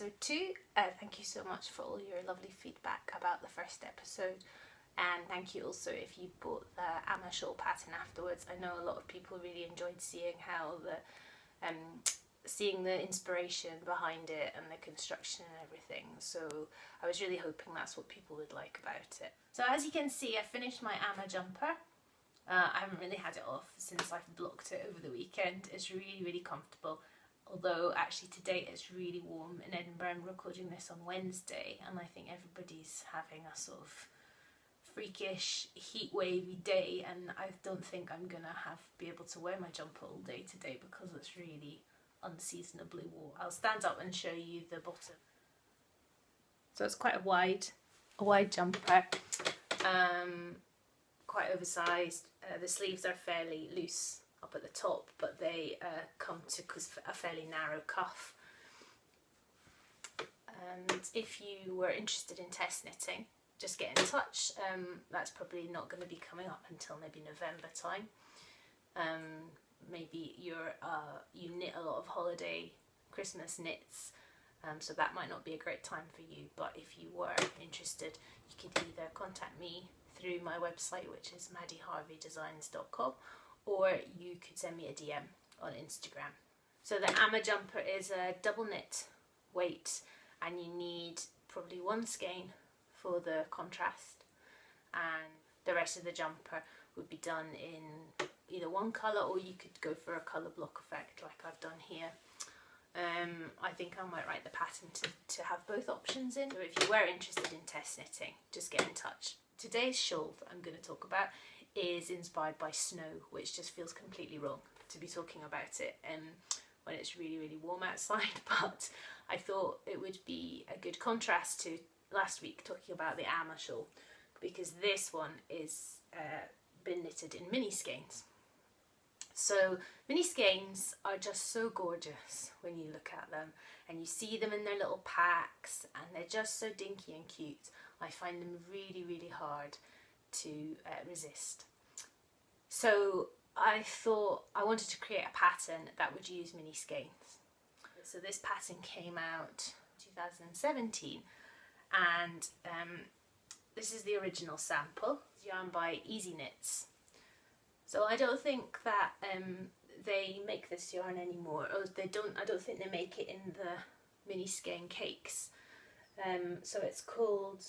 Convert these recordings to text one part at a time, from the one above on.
episode 2. Thank you so much for all your lovely feedback about the first episode, and thank you also if you bought the Amma shawl pattern afterwards. I know a lot of people really enjoyed seeing how seeing the inspiration behind it and the construction and everything, so I was really hoping that's what people would like about it. So as you can see, I finished my Amma jumper. I haven't really had it off since I've blocked it over the weekend. It's really comfortable, although actually today it's really warm in Edinburgh. I'm recording this on Wednesday and I think everybody's having a sort of freakish heat wavy day, and I don't think I'm gonna be able to wear my jumper all day today because it's really unseasonably warm. I'll stand up and show you the bottom. So it's quite a wide jumper, quite oversized. The sleeves are fairly loose up at the top, but they come to a fairly narrow cuff. And if you were interested in test knitting, just get in touch. That's probably not going to be coming up until maybe November time. Maybe you knit a lot of holiday Christmas knits, so that might not be a great time for you, but if you were interested, you could either contact me through my website, which is maddieharveydesigns.com, or you could send me a DM on Instagram. So the Amma jumper is a double knit weight, and you need probably one skein for the contrast, and the rest of the jumper would be done in either one colour, or you could go for a colour block effect like I've done here. I think I might write the pattern to have both options in, so if you were interested in test knitting, just get in touch. Today's shawl that I'm going to talk about is inspired by snow, which just feels completely wrong to be talking about it when it's really warm outside, but I thought it would be a good contrast to last week talking about the Amma shawl, because this one is been knitted in mini skeins. So mini skeins are just so gorgeous when you look at them and you see them in their little packs, and they're just so dinky and cute. I find them really hard to resist. So I thought I wanted to create a pattern that would use mini skeins. So this pattern came out 2017, and this is the original sample. It's yarn by Easy Knits. So I don't think that they make this yarn anymore. Oh, they don't. I don't think they make it in the mini skein cakes. So it's called,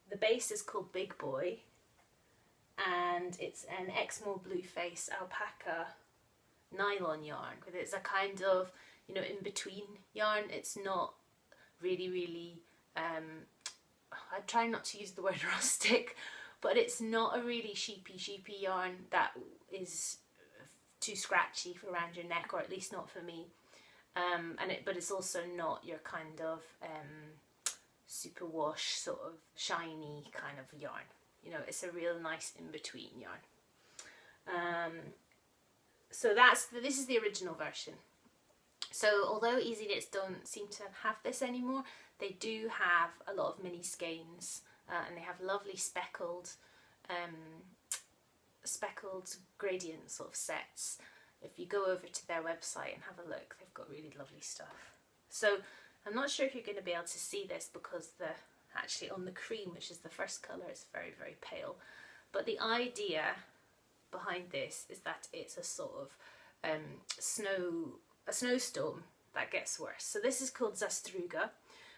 the base is called Big Boy, and it's an Exmoor Blueface alpaca nylon yarn. It's a kind of, you know, in between yarn. It's not really I try not to use the word rustic, but it's not a really sheepy yarn that is too scratchy for around your neck, or at least not for me. But it's also not your kind of super wash, sort of shiny kind of yarn. You know, it's a real nice in-between yarn. So this is the original version. So although Easy Knits don't seem to have this anymore, they do have a lot of mini skeins, and they have lovely speckled gradient sort of sets. If you go over to their website and have a look, they've got really lovely stuff. So I'm not sure if you're going to be able to see this because actually on the cream, which is the first colour, it's very pale. But the idea behind this is that it's a sort of a snowstorm that gets worse. So this is called Zastruga,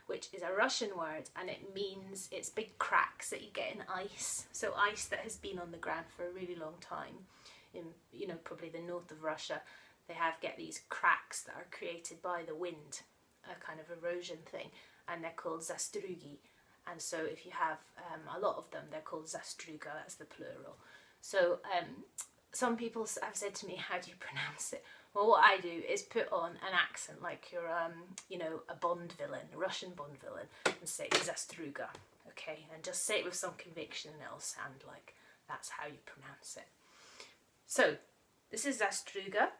which is a Russian word, and it means it's big cracks that you get in ice. So ice that has been on the ground for a really long time in, you know, probably the north of Russia. They get these cracks that are created by the wind, a kind of erosion thing, and they're called Zastrugi. And so if you have a lot of them, they're called Zastruga, that's the plural. So some people have said to me, how do you pronounce it? Well, what I do is put on an accent like you're, you know, a Bond villain, a Russian Bond villain, and say Zastruga, okay? And just say it with some conviction and it'll sound like that's how you pronounce it. So this is Zastruga,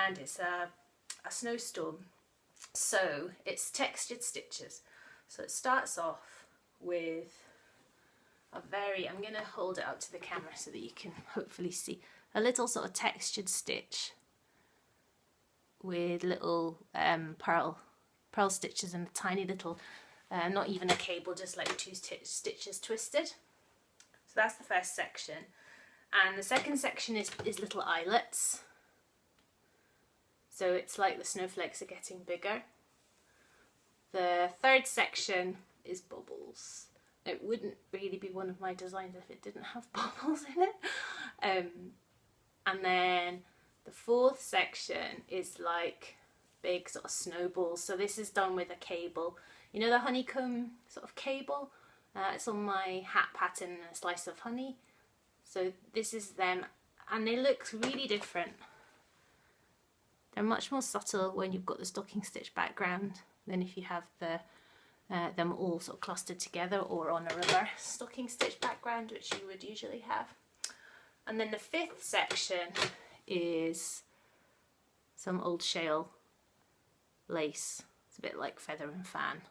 and it's a snowstorm. So it's textured stitches. So it starts off with I'm going to hold it up to the camera so that you can hopefully see a little sort of textured stitch with little pearl purl stitches and a tiny little, not even a cable, just like 2 stitches twisted. So that's the first section. And the second section is little eyelets. So it's like the snowflakes are getting bigger. The third section is bubbles. It wouldn't really be one of my designs if it didn't have bubbles in it. And then the fourth section is like big sort of snowballs. So this is done with a cable. You know the honeycomb sort of cable? It's on my hat pattern and a slice of honey. So this is them, and they look really different. They're much more subtle when you've got the stocking stitch background than if you have them all sort of clustered together or on a reverse stocking stitch background, which you would usually have. And then the fifth section is some old Shawl lace. It's a bit like feather and fan.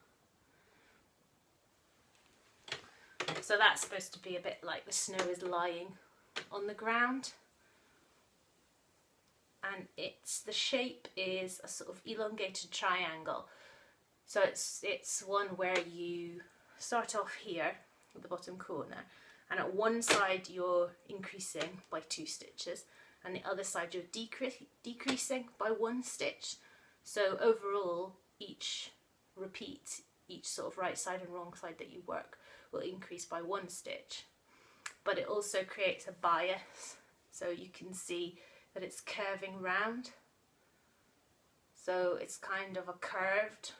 So that's supposed to be a bit like the snow is lying on the ground. And the shape is a sort of elongated triangle. So it's one where you start off here at the bottom corner, and at one side you're increasing by 2 stitches, and the other side you're decreasing by 1 stitch. So overall, each repeat, each sort of right side and wrong side that you work will increase by 1 stitch. But it also creates a bias, so you can see that it's curving round. So it's kind of a curved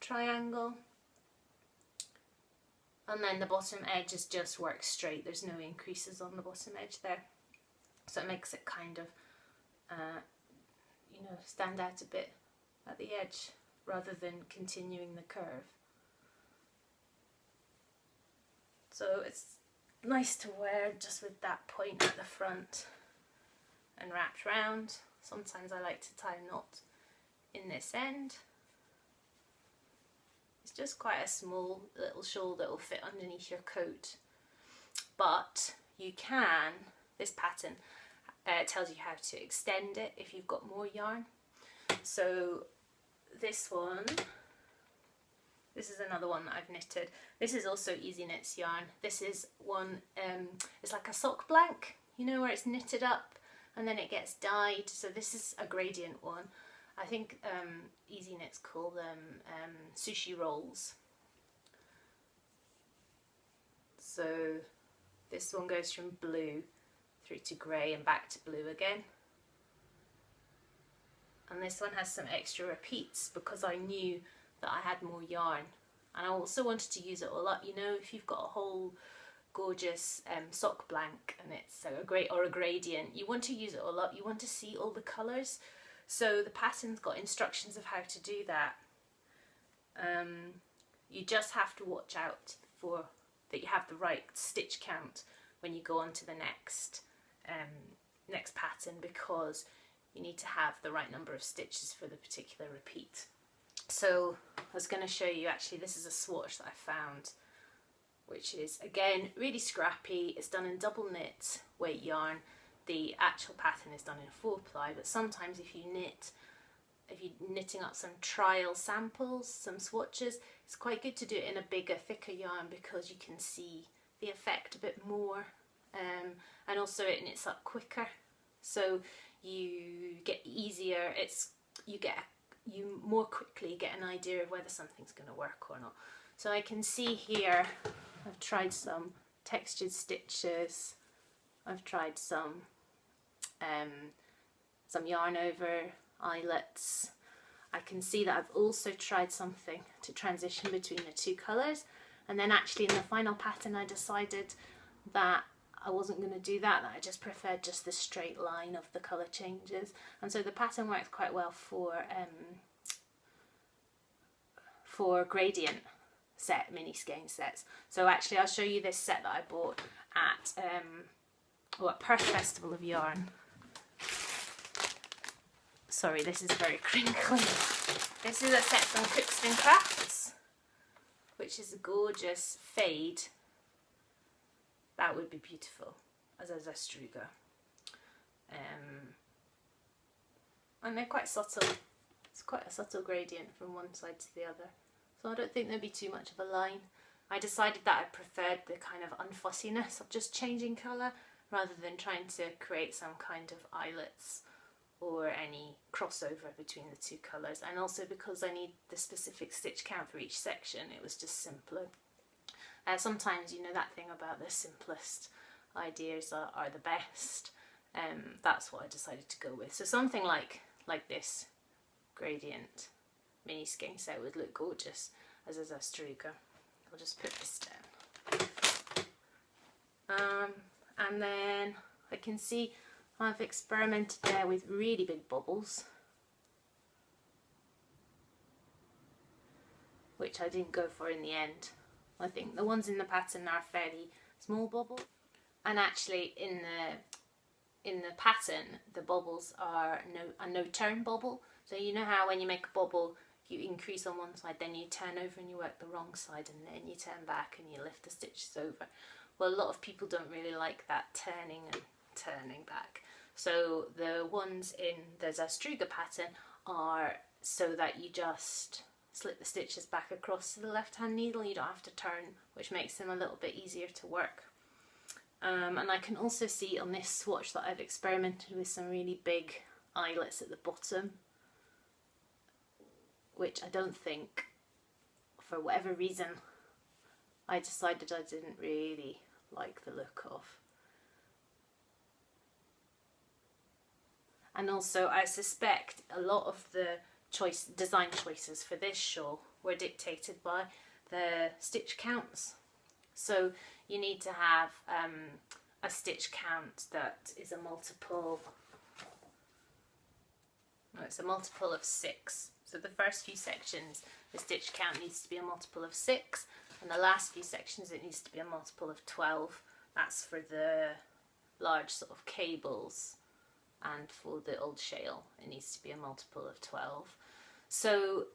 triangle. And then the bottom edge is just worked straight. There's no increases on the bottom edge there. So it makes it kind of, you know, stand out a bit at the edge rather than continuing the curve. So it's nice to wear just with that point at the front and wrapped round. Sometimes I like to tie a knot in this end. It's just quite a small little shawl that will fit underneath your coat. But you can, this pattern tells you how to extend it if you've got more yarn. So this one, this is another one that I've knitted. This is also Easy Knits yarn. This is one, it's like a sock blank, you know, where it's knitted up and then it gets dyed. So this is a gradient one. I think Easy Knits call them sushi rolls. So this one goes from blue through to grey and back to blue again. And this one has some extra repeats because I knew that I had more yarn. And I also wanted to use it all up. You know, if you've got a whole gorgeous sock blank and it's a gradient, you want to use it all up. You want to see all the colours. So the pattern's got instructions of how to do that. You just have to watch out for that you have the right stitch count when you go on to the next pattern, because you need to have the right number of stitches for the particular repeat. So I was going to show you, actually this is a swatch that I found, which is again really scrappy. It's done in double knit weight yarn. The actual pattern is done in 4-ply, but sometimes if you're knitting up some trial samples, some swatches, it's quite good to do it in a bigger, thicker yarn because you can see the effect a bit more, and also it knits up quicker. So you get easier, you more quickly get an idea of whether something's going to work or not. So I can see here I've tried some textured stitches, I've tried some yarn over eyelets. I can see that I've also tried something to transition between the 2 colours, and then actually in the final pattern I decided that I wasn't going to do that, that I just preferred just the straight line of the colour changes. And so the pattern works quite well for gradient set, mini skein sets. So actually I'll show you this set that I bought at Perth Festival of Yarn. Sorry, this is very crinkly. This is a set from Crookston Crafts, which is a gorgeous fade. That would be beautiful as a Zastruga. And they're quite subtle. It's quite a subtle gradient from one side to the other. So I don't think there'd be too much of a line. I decided that I preferred the kind of unfussiness of just changing colour rather than trying to create some kind of eyelets or any crossover between the two colours. And also because I need the specific stitch count for each section, it was just simpler. Sometimes, you know, that thing about the simplest ideas are the best. That's what I decided to go with. So something like this gradient mini skein set would look gorgeous as a Zastruga. I'll just put this down. And then I can see I've experimented there with really big bubbles, which I didn't go for in the end. I think the ones in the pattern are fairly small bubble, and actually in the pattern the bubbles are a no turn bubble. So you know how when you make a bubble you increase on one side, then you turn over and you work the wrong side, and then you turn back and you lift the stitches over. Well, a lot of people don't really like that turning and turning back. So the ones in the Zastruga pattern are so that you just slip the stitches back across to the left hand needle. You don't have to turn, which makes them a little bit easier to work. And I can also see on this swatch that I've experimented with some really big eyelets at the bottom, which I don't think, for whatever reason, I decided I didn't really like the look of. And also I suspect a lot of the design choices for this shawl were dictated by the stitch counts. So you need to have a stitch count that is a multiple, no, it's a multiple of 6. So the first few sections the stitch count needs to be a multiple of 6, and the last few sections it needs to be a multiple of 12. That's for the large sort of cables, and for the old shawl it needs to be a multiple of 12. So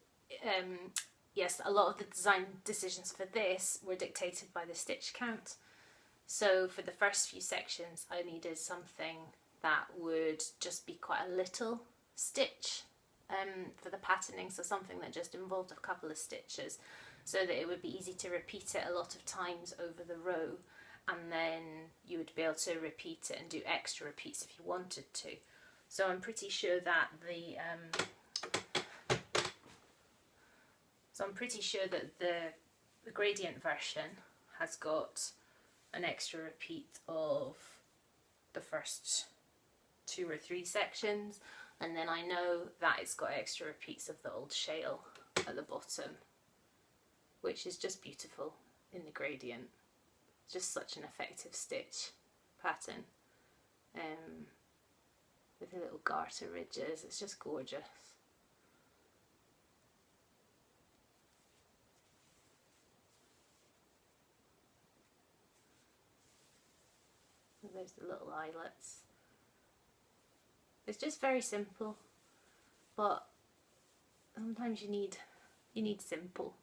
yes, a lot of the design decisions for this were dictated by the stitch count. So for the first few sections I needed something that would just be quite a little stitch for the patterning, so something that just involved a couple of stitches, so that it would be easy to repeat it a lot of times over the row, and then you would be able to repeat it and do extra repeats if you wanted to. So I'm pretty sure that the gradient version has got an extra repeat of the first 2 or 3 sections, and then I know that it's got extra repeats of the old shawl at the bottom, which is just beautiful in the gradient. Just such an effective stitch pattern, with the little garter ridges. It's just gorgeous. And there's the little eyelets. It's just very simple, but sometimes you need simple.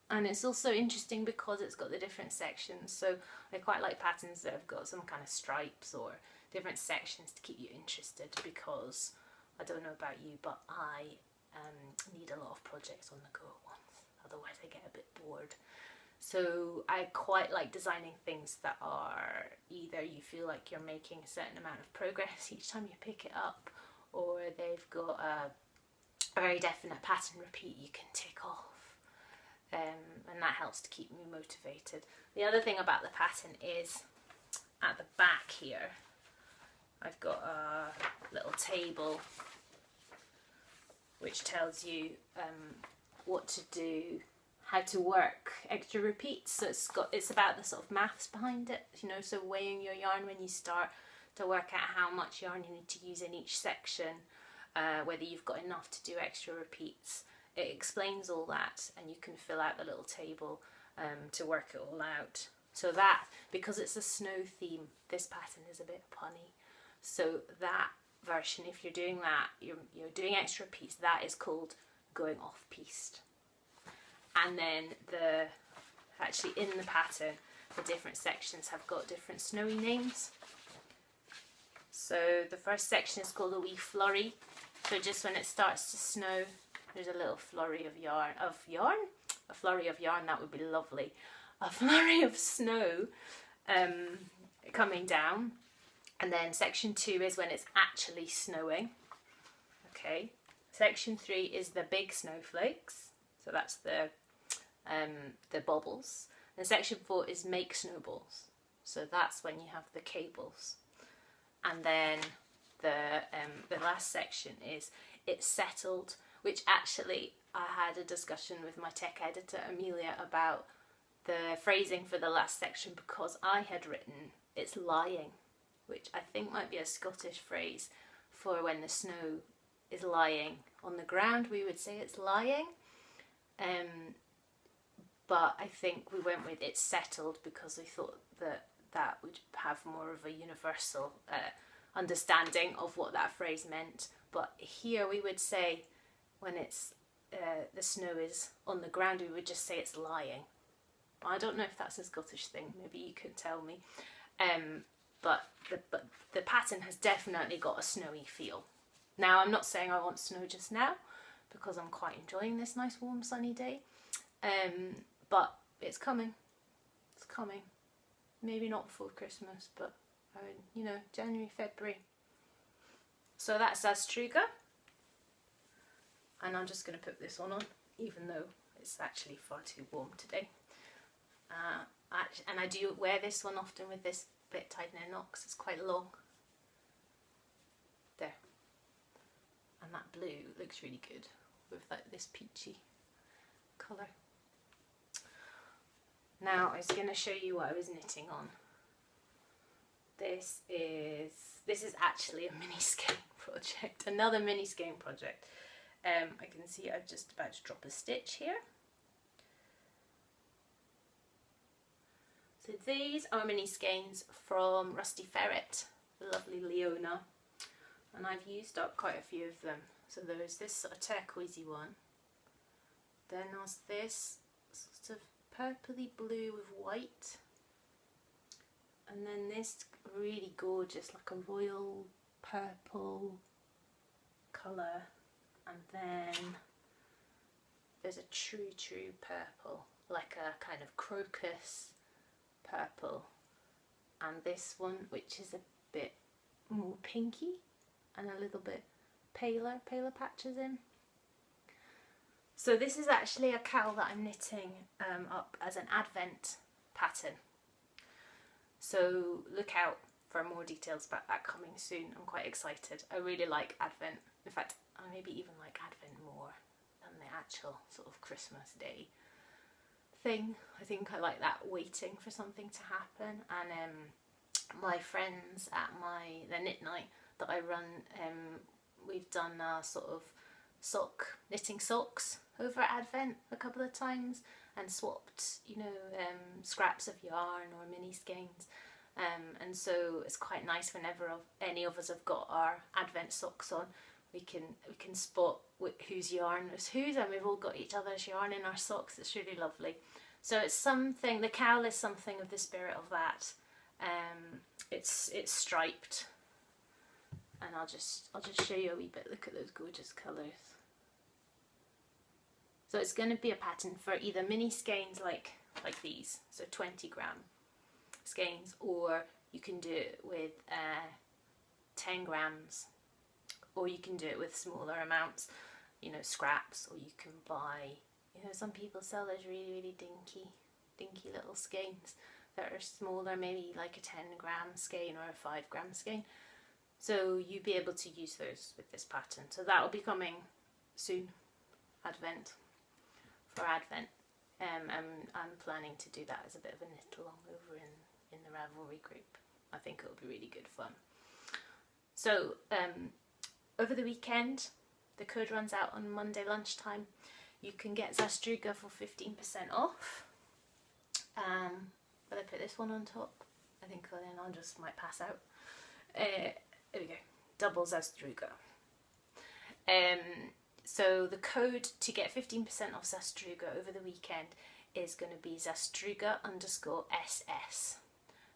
And it's also interesting because it's got the different sections. So I quite like patterns that have got some kind of stripes or different sections to keep you interested, because I don't know about you, but I need a lot of projects on the go at once. Otherwise I get a bit bored. So I quite like designing things that are either you feel like you're making a certain amount of progress each time you pick it up, or they've got a very definite pattern repeat you can tick off. And that helps to keep me motivated. The other thing about the pattern is at the back here I've got a little table which tells you what to do, how to work extra repeats. So it's about the sort of maths behind it, you know, so weighing your yarn when you start to work out how much yarn you need to use in each section, whether you've got enough to do extra repeats. It explains all that, and you can fill out the little table to work it all out. So that, because it's a snow theme, this pattern is a bit punny. So that version, if you're doing that, you're doing extra repeats, that is called going off-piste. And then actually in the pattern, the different sections have got different snowy names. So the first section is called a wee flurry, So just when it starts to snow, there's a little flurry of yarn, a flurry of yarn, that would be lovely. A flurry of snow coming down. And then section 2 is when it's actually snowing. Okay. Section 3 is the big snowflakes. So that's the bobbles. And section 4 is make snowballs. So that's when you have the cables. And then the last section is it's settled, which actually I had a discussion with my tech editor Amelia about the phrasing for the last section, because I had written it's lying, which I think might be a Scottish phrase for when the snow is lying on the ground. We would say it's lying. But I think we went with it's settled because we thought that would have more of a universal understanding of what that phrase meant. But here we would say when it's the snow is on the ground, we would just say it's lying. I don't know if that's a Scottish thing, maybe you could tell me. But the pattern has definitely got a snowy feel. Now, I'm not saying I want snow just now, because I'm quite enjoying this nice warm sunny day. But it's coming. It's coming. Maybe not before Christmas, but you know, January, February. So that's Zastruga. And I'm just going to put this one on, even though it's actually far too warm today. And I do wear this one often with this bit tied in a knot because it's quite long. There. And that blue looks really good with like this peachy colour. Now I was going to show you what I was knitting on. This is actually a mini skein project, another mini skein project. I can see I'm just about to drop a stitch here. So these are mini skeins from Rusty Ferret, the lovely Leona, and I've used up quite a few of them. So there's this sort of turquoisey one, then there's this sort of purpley blue with white, and then this really gorgeous like a royal purple colour, and then there's a true purple, like a kind of crocus purple, and this one which is a bit more pinky and a little bit paler patches in. So this is actually a cowl that I'm knitting up as an Advent pattern. So look out for more details about that coming soon. I'm quite excited. I really like Advent. In fact, I maybe even like Advent more than the actual sort of Christmas Day thing. I think I like that waiting for something to happen. And my friends at the knit night that I run, we've done a sort of knitting socks over Advent a couple of times and swapped, you know, scraps of yarn or mini skeins, and so it's quite nice whenever any of us have got our Advent socks on, we can spot whose yarn is whose, and we've all got each other's yarn in our socks. It's really lovely. So it's something, the cowl is something of the spirit of that. It's striped, and I'll just show you a wee bit. Look at those gorgeous colours. So it's going to be a pattern for either mini skeins like these, so 20 gram skeins, or you can do it with 10 grams, or you can do it with smaller amounts, you know, scraps, or you can buy, you know, some people sell those really dinky little skeins that are smaller, maybe like a 10 gram skein or a 5 gram skein. So you'll be able to use those with this pattern. So that will be coming soon, Advent. For Advent, I'm planning to do that as a bit of a knit along over in the Ravelry group. I think it'll be really good fun. So over the weekend, the code runs out on Monday lunchtime. You can get Zastruga for 15% off. But I put this one on top. I think then I just might pass out. There we go, double Zastruga. So the code to get 15% off Zastruga over the weekend is going to be Zastruga_SS,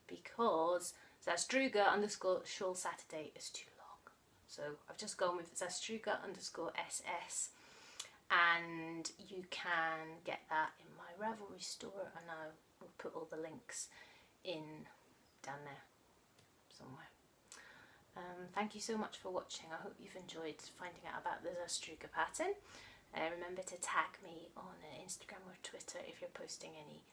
because Zastruga_Shawl Saturday is too long. So I've just gone with Zastruga_SS, and you can get that in my Ravelry store, and I will put all the links in down there somewhere. Thank you so much for watching. I hope you've enjoyed finding out about the Zastruga pattern. Remember to tag me on Instagram or Twitter if you're posting any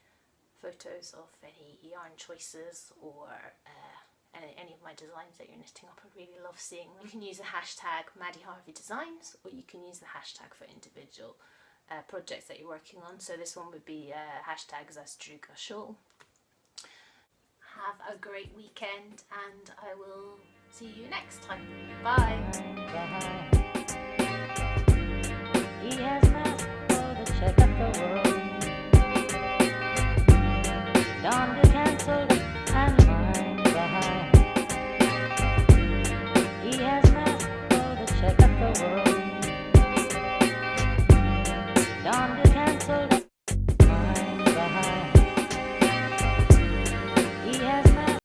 photos of any yarn choices or any of my designs that you're knitting up. I really love seeing them. You can use the hashtag Maddie Harvey Designs, or you can use the hashtag for individual projects that you're working on. So this one would be hashtag Zastruga Shawl. Have a great weekend, and I will see you next time. Bye. He has asked for the check of the world. Donned